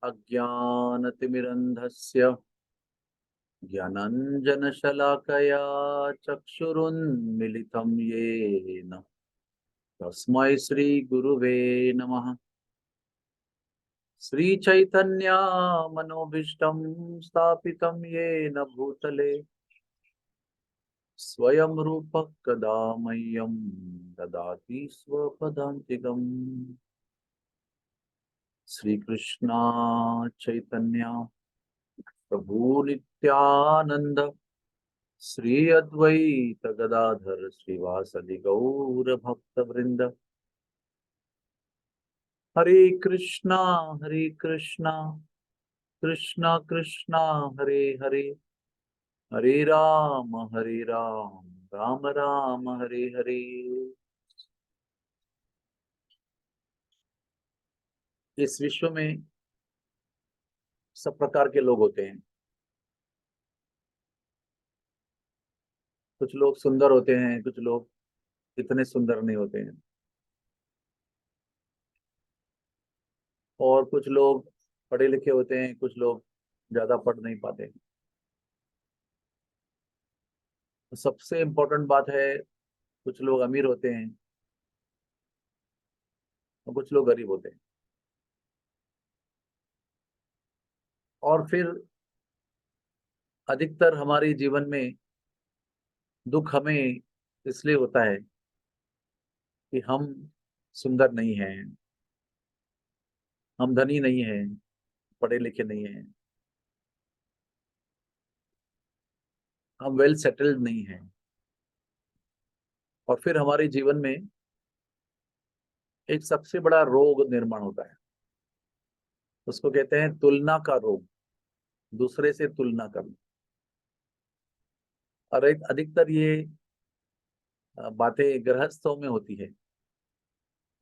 अज्ञानतिमिरन्धस्य ज्ञानाञ्जनशलाकया चक्षुरुन्मिलितं येन तस्मै श्रीगुरुवे नमः। श्रीचैतन्या मनोभीष्टं स्थापितं येन भूतले स्वयं रूपः कदा मह्यं ददाति स्वपदान्तिकम्। श्रीकृष्णा चैतन्या प्रभु नित्यानंद श्री अद्वैत गदाधर श्रीवासदि गौर भक्त वृंद। हरे कृष्णा कृष्णा कृष्णा हरे हरे, हरे राम राम राम हरे हरे। इस विश्व में सब प्रकार के लोग होते हैं। कुछ लोग सुंदर होते हैं, कुछ लोग इतने सुंदर नहीं होते हैं, और कुछ लोग पढ़े लिखे होते हैं, कुछ लोग ज्यादा पढ़ नहीं पाते। तो सबसे इम्पोर्टेंट बात है, कुछ लोग अमीर होते हैं और कुछ लोग गरीब होते हैं। और फिर अधिकतर हमारे जीवन में दुख हमें इसलिए होता है कि हम सुंदर नहीं हैं, हम धनी नहीं हैं, पढ़े लिखे नहीं हैं, हम वेल सेटल्ड नहीं हैं। और फिर हमारे जीवन में एक सबसे बड़ा रोग निर्माण होता है, उसको कहते हैं तुलना का रोग, दूसरे से तुलना करना। और एक अधिकतर ये बातें गृहस्थों में होती है।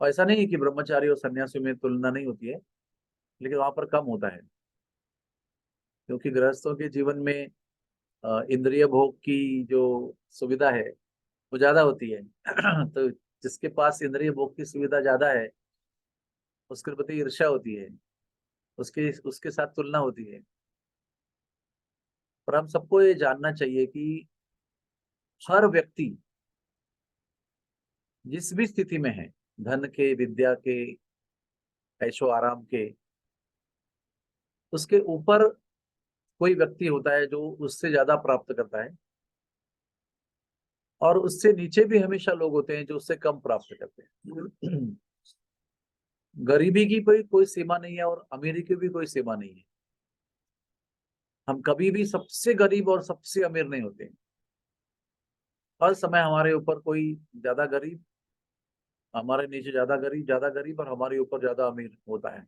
और ऐसा नहीं है कि ब्रह्मचारी और सन्यासी में तुलना नहीं होती है, लेकिन वहां पर कम होता है, क्योंकि गृहस्थों के जीवन में इंद्रिय भोग की जो सुविधा है वो ज्यादा होती है। तो जिसके पास इंद्रिय भोग की सुविधा ज्यादा है उसके प्रति ईर्ष्या होती है, उसके उसके साथ तुलना होती है। पर हम सबको ये जानना चाहिए कि हर व्यक्ति जिस भी स्थिति में है, धन के, विद्या के, ऐशो आराम के, उसके ऊपर कोई व्यक्ति होता है जो उससे ज्यादा प्राप्त करता है, और उससे नीचे भी हमेशा लोग होते हैं जो उससे कम प्राप्त करते हैं। गरीबी की कोई सीमा नहीं है और अमीरी की भी कोई सीमा नहीं है। हम कभी भी सबसे गरीब और सबसे अमीर नहीं होते। हर समय हमारे ऊपर कोई ज्यादा गरीब, हमारे नीचे ज्यादा गरीब और हमारे ऊपर ज्यादा अमीर होता है।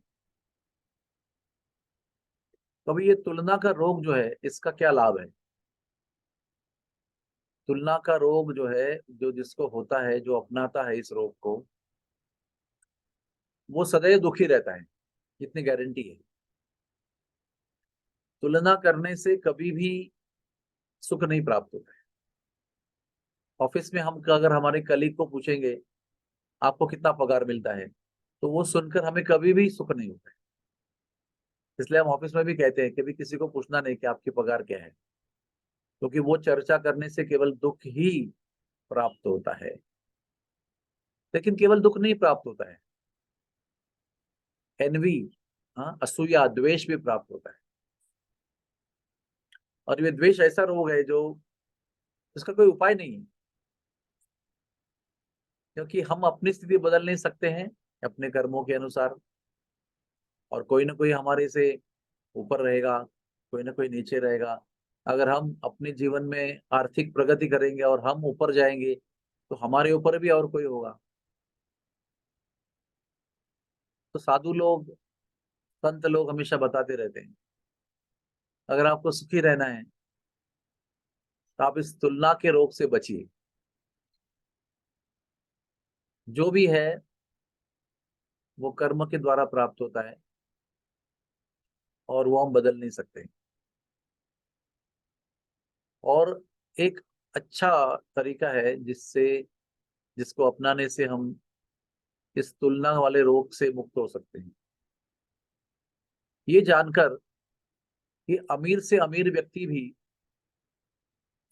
कभी ये तुलना का रोग जो है, इसका क्या लाभ है? तुलना का रोग जो है, जो जिसको होता है, जो अपनाता है इस रोग को, वो सदैव दुखी रहता है, इतनी गारंटी है। तुलना करने से कभी भी सुख नहीं प्राप्त होता है। ऑफिस में हम अगर हमारे कलीग को पूछेंगे आपको कितना पगार मिलता है, तो वो सुनकर हमें कभी भी सुख नहीं होता है। इसलिए हम ऑफिस में भी कहते हैं कभी किसी को पूछना नहीं कि आपकी पगार क्या है, क्योंकि वो चर्चा करने से केवल दुख ही प्राप्त होता है। लेकिन केवल दुख नहीं प्राप्त होता है, एनवी, हाँ, असूया, द्वेष भी प्राप्त होता है। और ये द्वेष ऐसा रोग है जो इसका कोई उपाय नहीं है, क्योंकि हम अपनी स्थिति बदल नहीं सकते हैं अपने कर्मों के अनुसार। और कोई ना कोई हमारे से ऊपर रहेगा, कोई ना कोई नीचे रहेगा। अगर हम अपने जीवन में आर्थिक प्रगति करेंगे और हम ऊपर जाएंगे, तो हमारे ऊपर भी और कोई होगा। तो साधु लोग, संत लोग हमेशा बताते रहते हैं, अगर आपको सुखी रहना है तो आप इस तुलना के रोग से बचिए। जो भी है वो कर्म के द्वारा प्राप्त होता है और वो हम बदल नहीं सकते। और एक अच्छा तरीका है जिसको अपनाने से हम इस तुलना वाले रोग से मुक्त हो सकते हैं। ये जानकर कि अमीर से अमीर व्यक्ति भी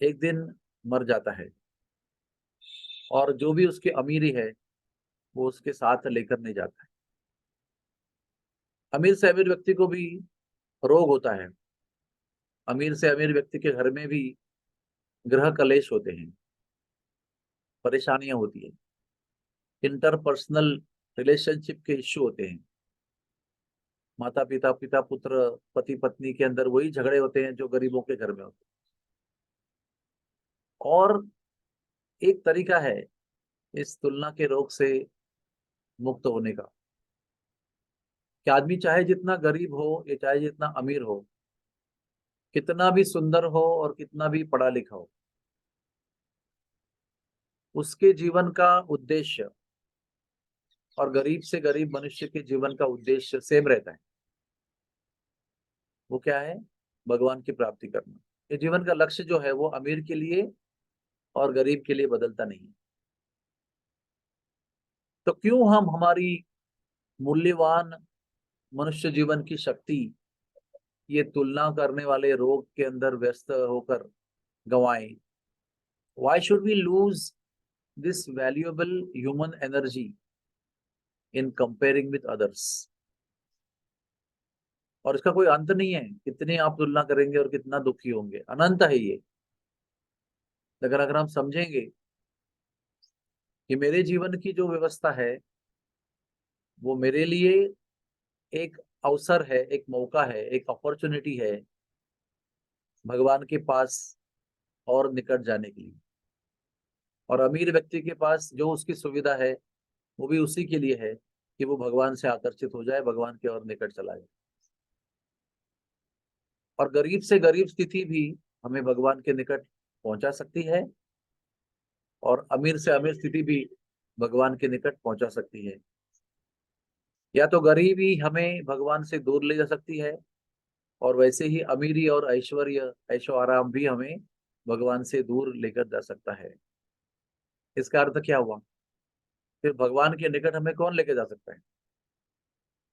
एक दिन मर जाता है, और जो भी उसकी अमीरी है वो उसके साथ लेकर नहीं जाता है। अमीर से अमीर व्यक्ति को भी रोग होता है, अमीर से अमीर व्यक्ति के घर में भी गृह कलेश होते हैं, परेशानियां होती है, इंटरपर्सनल रिलेशनशिप के इश्यू होते हैं, माता पिता, पिता पुत्र, पति पत्नी के अंदर वही झगड़े होते हैं जो गरीबों के घर में होते हैं। और एक तरीका है इस तुलना के रोग से मुक्त होने का, कि आदमी चाहे जितना गरीब हो या चाहे जितना अमीर हो, कितना भी सुंदर हो और कितना भी पढ़ा लिखा हो, उसके जीवन का उद्देश्य और गरीब से गरीब मनुष्य के जीवन का उद्देश्य सेम रहता है। वो क्या है? भगवान की प्राप्ति करना। ये जीवन का लक्ष्य जो है वो अमीर के लिए और गरीब के लिए बदलता नहीं है। तो क्यों हम हमारी मूल्यवान मनुष्य जीवन की शक्ति ये तुलना करने वाले रोग के अंदर व्यस्त होकर गंवाएं? Why should we lose this valuable human energy in comparing with others? और इसका कोई अंत नहीं है, कितनी आप तुलना करेंगे और कितना दुखी होंगे, अनंत है ये। अगर हम समझेंगे कि मेरे जीवन की जो व्यवस्था है वो मेरे लिए एक अवसर है, एक मौका है, एक अपॉर्चुनिटी है भगवान के पास और निकट जाने के लिए, और अमीर व्यक्ति के पास जो उसकी सुविधा है वो भी उसी के लिए है कि वो भगवान से आकर्षित हो जाए, भगवान के और निकट चला जाए। और गरीब से गरीब स्थिति भी हमें भगवान के निकट पहुंचा सकती है, और अमीर से अमीर स्थिति भी भगवान के निकट पहुंचा सकती है। या तो गरीबी हमें भगवान से दूर ले जा सकती है, और वैसे ही अमीरी और ऐश्वर्य, ऐशो आराम भी हमें भगवान से दूर लेकर जा सकता है। इसका अर्थ क्या हुआ? फिर भगवान के निकट हमें कौन लेकर जा सकता है?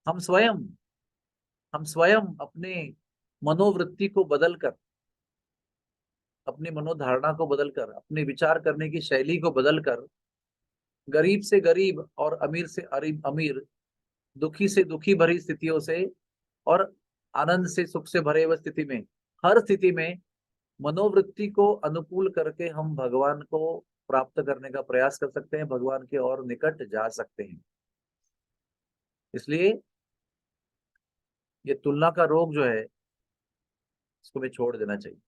हम स्वयं। हम स्वयं अपने मनोवृत्ति को बदलकर, अपनी मनोधारणा को बदलकर, अपने विचार करने की शैली को बदलकर, गरीब से गरीब और अमीर से अमीर, दुखी से दुखी भरी स्थितियों से और आनंद से सुख से भरे हुए स्थिति में, हर स्थिति में मनोवृत्ति को अनुकूल करके हम भगवान को प्राप्त करने का प्रयास कर सकते हैं, भगवान के और निकट जा सकते हैं। इसलिए ये तुलना का रोग जो है इसको भी छोड़ देना चाहिए।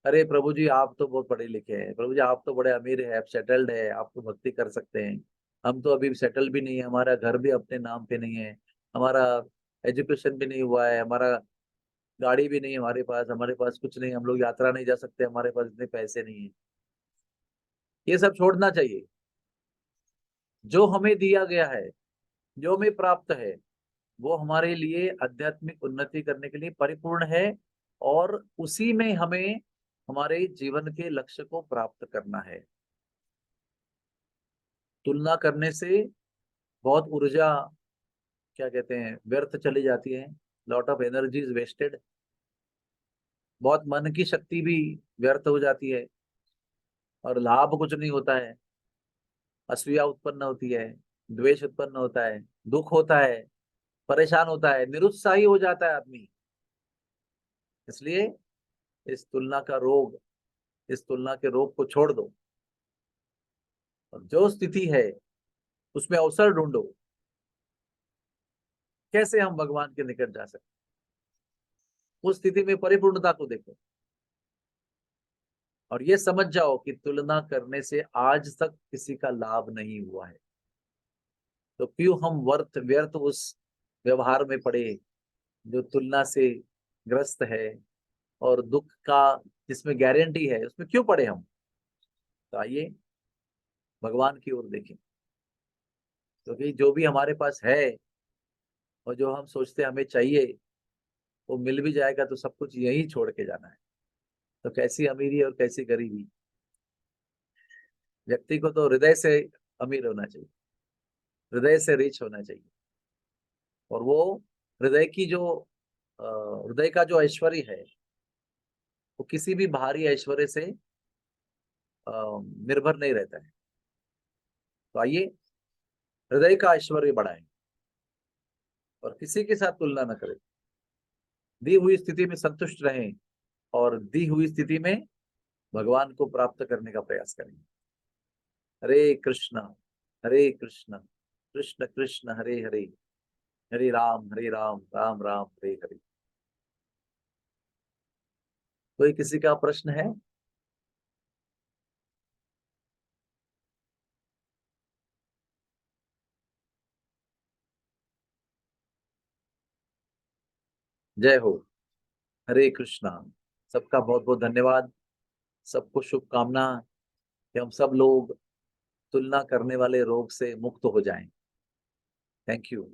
अरे प्रभु जी आप तो बहुत पढ़े लिखे हैं, प्रभु जी आप तो बड़े अमीर है, आप सेटल्ड है, आप तो भक्ति कर सकते हैं, हम तो अभी सेटल भी नहीं है, हमारा घर भी अपने नाम पे नहीं है, हमारा एजुकेशन भी नहीं हुआ है, हमारा गाड़ी भी नहीं है, हमारे पास कुछ नहीं, हम लोग यात्रा नहीं जा सकते, हमारे पास इतने पैसे नहीं है। ये सब छोड़ना चाहिए। जो हमें दिया गया है, जो हमें प्राप्त है, वो हमारे लिए आध्यात्मिक उन्नति करने के लिए परिपूर्ण है, और उसी में हमें हमारे जीवन के लक्ष्य को प्राप्त करना है। तुलना करने से बहुत ऊर्जा, क्या कहते हैं, व्यर्थ चली जाती है। Lot of energy is wasted. बहुत मन की शक्ति भी व्यर्थ हो जाती है, और लाभ कुछ नहीं होता है। असूया उत्पन्न होती है, द्वेष उत्पन्न होता है, दुख होता है, परेशान होता है, निरुत्साही हो जाता है आदमी। इसलिए इस तुलना का रोग, इस तुलना के रोग को छोड़ दो, और जो स्थिति है उसमें अवसर ढूंढो, कैसे हम भगवान के निकट जा सकते, उस स्थिति में परिपूर्णता को देखो, और ये समझ जाओ कि तुलना करने से आज तक किसी का लाभ नहीं हुआ है। तो क्यों हम व्यर्थ व्यर्थ उस व्यवहार में पड़े जो तुलना से ग्रस्त है, और दुख का जिसमें गारंटी है उसमें क्यों पड़े हम? तो आइए भगवान की ओर देखें, क्योंकि जो भी हमारे पास है और जो हम सोचते हमें चाहिए वो मिल भी जाएगा तो सब कुछ यही छोड़ के जाना है। तो कैसी अमीरी और कैसी गरीबी? व्यक्ति को तो हृदय से अमीर होना चाहिए, हृदय से रिच होना चाहिए, और वो हृदय की जो हृदय का जो ऐश्वर्य है वो किसी भी बाहरी ऐश्वर्य से निर्भर नहीं रहता है। तो आइए हृदय का ऐश्वर्य बढ़ाएं और किसी के साथ तुलना न करें। दी हुई स्थिति में संतुष्ट रहें और दी हुई स्थिति में भगवान को प्राप्त करने का प्रयास करें। हरे कृष्ण कृष्ण कृष्ण हरे हरे, हरे राम राम राम हरे हरे। कोई किसी का प्रश्न है? जय हो। हरे कृष्णा। सबका बहुत बहुत धन्यवाद। सबको शुभकामना कि हम सब लोग तुलना करने वाले रोग से मुक्त हो जाएं। Thank you.